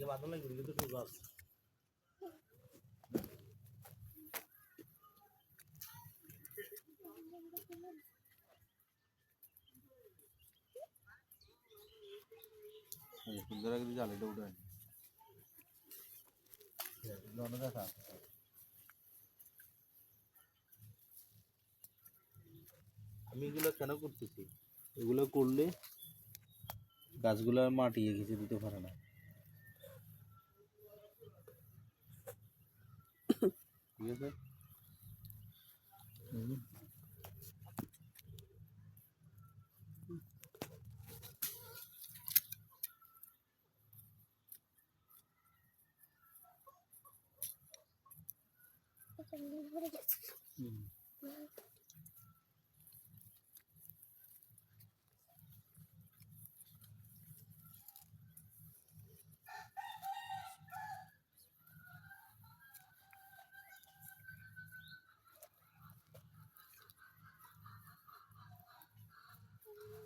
বাঁধন লাগবে কিন্তু তো গাছ সুন্দর আগে জালেটা উঠে দেখা আমি এগুলো কেন করতেছি এগুলো করলে গাছগুলো মাটি ঘেঁচে দিতে পারে না ঠিক আছে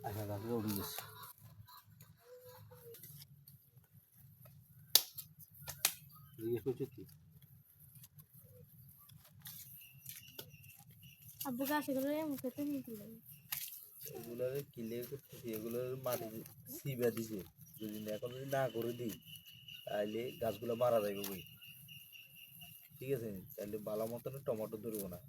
আচ্ছা গাছগুলো উঠে গেছে জিজ্ঞেস করছো কি আব্বু গাছ এগুলো মুখে তো নিতে লাগে এগুলোর ক্লিয়ার করতেছি এগুলোর মাটি সিবা দিছে যদি এখন যদি না করে দিই তাহলে গাছগুলো মারা যাবে বই ঠিক আছে তাহলে ভালো মতন টমেটো ধরবো না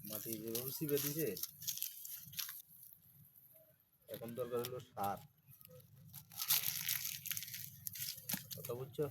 মাটি যেভাবে সিবা দিছে এখন দরকার হলো সার কথা বুঝছো